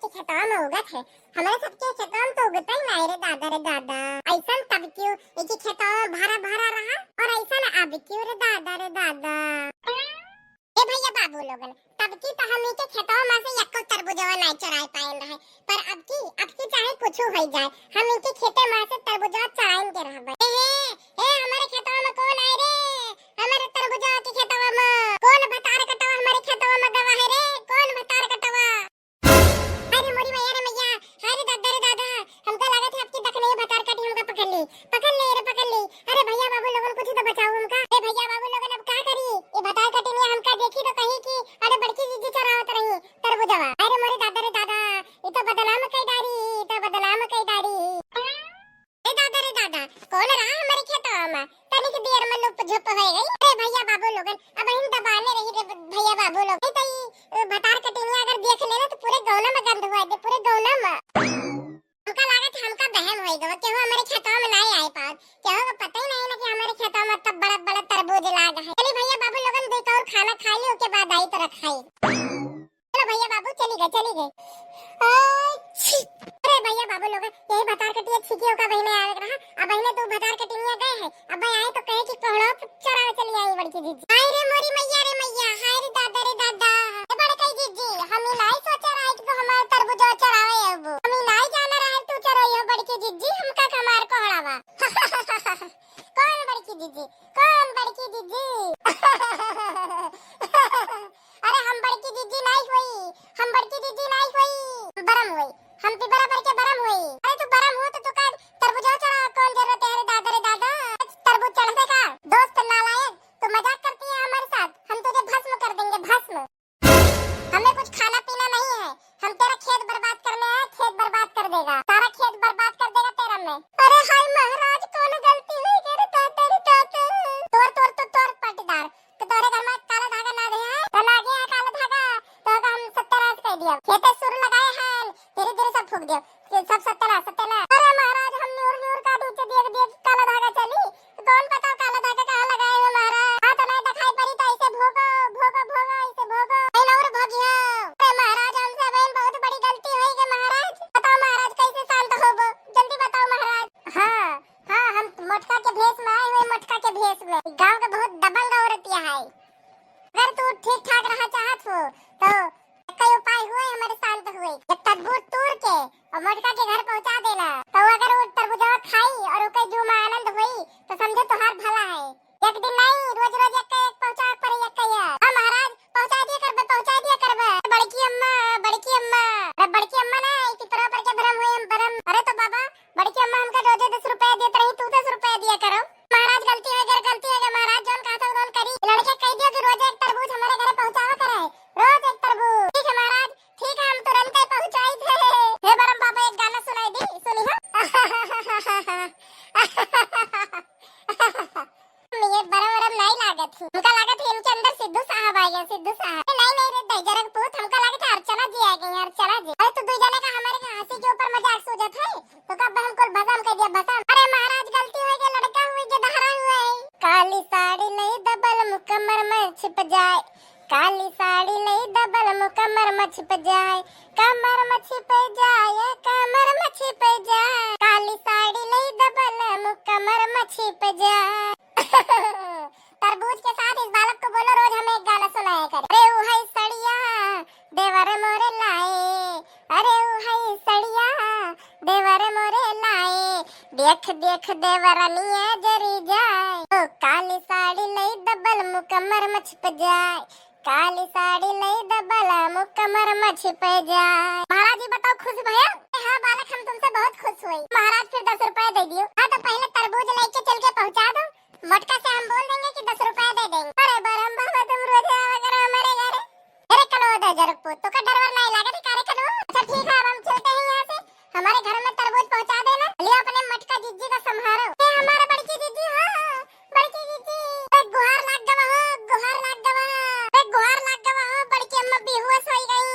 के खेतवा में उगत है। हमारे सबके खेतवा में तो उगता ही नहीं रे दादा रे दादा। ऐसा तब क्यों एक खेतवा में भरा भरा रहा और ऐसा अब क्यों रे दादा रे दादा। ए भैया बाबू लोगन तब की तो हम के खेतवा में से एको तरबूजवा नहीं चराय पाएन रहे, पर अब की चाहे कुछ हो जाए हम इनके खेते में से तरबूजवा चराइन के रहबे। ए हमारे खेतवा में कौन आए रे? हमारे तरबूजवा के खेतवा में कौन भतार कटवा हमारे खेतवा में गवा है रे? कौन भतार कटवा? अरे मोरी मैया रे मैया, अरे दादा रे दादा, हमको लगा था आपकी दखने भतार कटी हमका पकड़ ले रे पकड़ ले। अरे भैया बाबू लोगन कुछ तो बचाओ हमका। ए भैया बाबू लोगन अब क्या करी? ये भतार कटी ने हमका देखी तो कही कि अरे बड़की जीजी चरावत रही तरबूजवा। अरे मोरी दादा रे दादा, ये तो बदनाम कई डारी, तो बदनाम कई डारी। ए दादा रे दादा, कौन रहा हमारे खेतवा में? तनी की देर में लुप झुप हो गई। अरे भैया बाबू लोगन अब इन दबाने रही रे भैया बाबू लोग। ए तई भतार कटिनिया अगर देख लेना तो पूरे गौना में गंध हुआ दे, पूरे गौना में। हमका लागत हमका बहम होई गवा कि वो हमारे खेतवा में नहीं आए पाओ। क्या होगा पता ही नहीं ना कि हमारे खेतवा में तब बड़ा बड़ा तरबूज लाग है। चली भैया बाबू लोगन देख और खाना खा लियो के बाद आई तो रखाई। चलो भैया बाबू चली गए। अरे भैया बाबू लोगन यही भतार कटिया छिकियो का बहिने आवे रहा। अब बहिने तू भतार कटिनिया गए है, अब भाई आए तो कहे कि कोहड़ा चरावे चली आई बड़की जीजी। हाय रे मोरी मैया रे मैया, हाय रे दादा रे दादा। ए बड़की जीजी हम नहीं सोचा रहा कि हमारे तरबूज चरावे अब हम नहीं जाना रहा तू चराइयो बड़की जीजी हमका कमार कोहड़ावा। कौन बड़की जीजी? कौन बड़की जीजी? अरे हम बड़की जीजी नहीं हुई, हम बड़की जीजी नहीं हुई, बरम हुई। हम भी बराबर के बरम हुई। अरे तू बरम हो तो तू का तरबूज चढ़ा कौन जरूरत है रे दादा रे दादा? तरबूज चढ़ने का दोस्त नालायक, तू मजाक करती है हमारे साथ। हम तुझे भस्म कर देंगे भस्म। हमें कुछ खाना पीना नहीं है, हम तेरा खेत बर्बाद करने आए, खेत बर्बाद कर देगा, सारा खेत बर्बाद कर देगा तेरा में। अरे हाय महाराज कौन गलती हुई रे दादा रे दादा? तोड़ पटदार तो तोरे घर में काला धागा ना दे है तो ना गया काला धागा तो हम सत्यानाश कर दिया। खेते सुर लगाए हैं धीरे धीरे सब फूक दिया, सब सत्यानाश। अरे महाराज हम न्यूर का नीचे देख काला धागा चली, कौन बताओ काला धागा कहाँ लगाए हो महाराज? हाँ तो नहीं दिखाई पड़ी तो ऐसे भोगो ऐसे भोगो नहीं और भोगियो। अरे महाराज हमसे बहन बहुत बड़ी गलती हुई है महाराज, बताओ महाराज कैसे शांत होबो, जल्दी बताओ महाराज। हाँ हम मटका के भेष में आए हुए, मटका के भेष में गाँव का बहुत दबंग औरतिया है। अगर तू ठीक ठाक रहा चाहत हो तो कई उपाय हुए हमारे शांत हुए। जब तरबूज तोड़ के और मटका के घर पहुंचा देना तो अगर वो तरबूजा खाई और उसके जो में आनंद हुई तो समझे तुम्हार भला है। एक दिन नहीं रोज एक पहुंचा पर एक हाँ महाराज पहुंचा दिया करबे। बड़की अम्मा ना पिपरा पर के भरम हुए भरम। अरे तो बाबा बड़की अम्मा हमका रोज 10 रुपए देते रही, तू 10 रुपए दिया करो महाराज। गलती है महाराज, जोन कहा था उन करी। लड़के कह दियो कि रोज एक तरबूज हमारे घर पहुंचावा करे, रोज एक तरबूज। ठीक है महाराज, ठीक है हम तुरंत ही पहुंचाई थे। हे बरम बाबा एक गाना सुनाई दी, सुनी है? ये बरम नहीं लागत थी, हमका लागत है इनके अंदर सिद्धू साहब आ गए, सिद्धू साहब। नहीं रे दजरक पूत, हमका लागत है अर्चना जी आ गई, अर्चना जी। अरे तू दो जने का हमारे हंसी के ऊपर मजाक सूझत है तो कब हमको भसम कर दिया भसम। अरे महाराज गलती हो गई, लड़का हुई के दहरा हुआ है। काली साड़ी नहीं दबल मुकम्मर में छिप जाए, काली साड़ी नहीं दबल मुकम्मर में छिप जाए, कमर में छिप जाए, कमर में छिप जाए, काली साड़ी नहीं दबल मुकम्मर में छिप जाए। तरबूज के साथ इस बालक को बोलो रोज हमें एक गाना सुनाया करे। अरे वो है सड़िया देवर मोरे लाए, अरे वो है सड़िया देवर मोरे लाए, देख देवरनिया जरी जाए, ओ काली साड़ी नहीं दबल मुकम्मर में छिप जाए, काली साड़ी नहीं दबल मुकम्मर में छिप जाए। महाराज जी बताओ खुश भैया? हाँ बालक हम तुमसे बहुत खुश हुए। महाराज फिर 10 रुपए दे दियो। हाँ तो पहले तरबूज लेके चल के पहुंचा दो, मटका से हम बोल देंगे कि 10 रुपए दे देंगे। अरे बरम बाबा तुम रोज आवा करो हमारे घर। अरे कलो दजरक पूत तो का डरवर नहीं लगा थे कारे कलो। अच्छा ठीक है अब हम चलते हैं यहाँ से, हमारे घर में तरबूज पहुंचा देना। लियो अपने मटका जीजी का संभालो। ये हमारे बड़की जीजी, हाँ बड़की जीजी गुहार लाग गवा हो, गुहार लाग गवा हो। बड़की अम्मा बेहोश हो गई।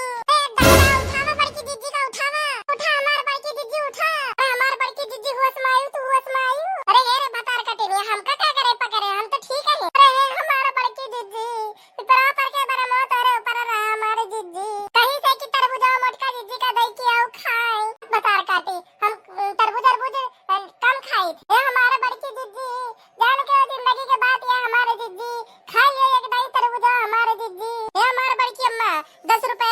डगरा उठावा बड़की जीजी का, उठावा उठा हमारे बड़की जीजी उठा। हमारे बड़की जीजी होश में आयु, तू होश में आयु। अरे ये रे भतार कटेली हमका क्या करे पकड़े, हम तो ठीक है। अरे हमारा बड़की जीजी पिपरा पर के बरम हो, तेरे ऊपर रहा हमारे जीजी। कहीं से कि तरबूजा मटका जीजी का दई की गई थी। ये हमारे बड़की जिज्जी जान के जिंदगी के बात, ये हमारे जिज्जी खाइए एक दही तरबूजा हमारे जिज्जी। ये हमारे बड़की अम्मा 10 रुपए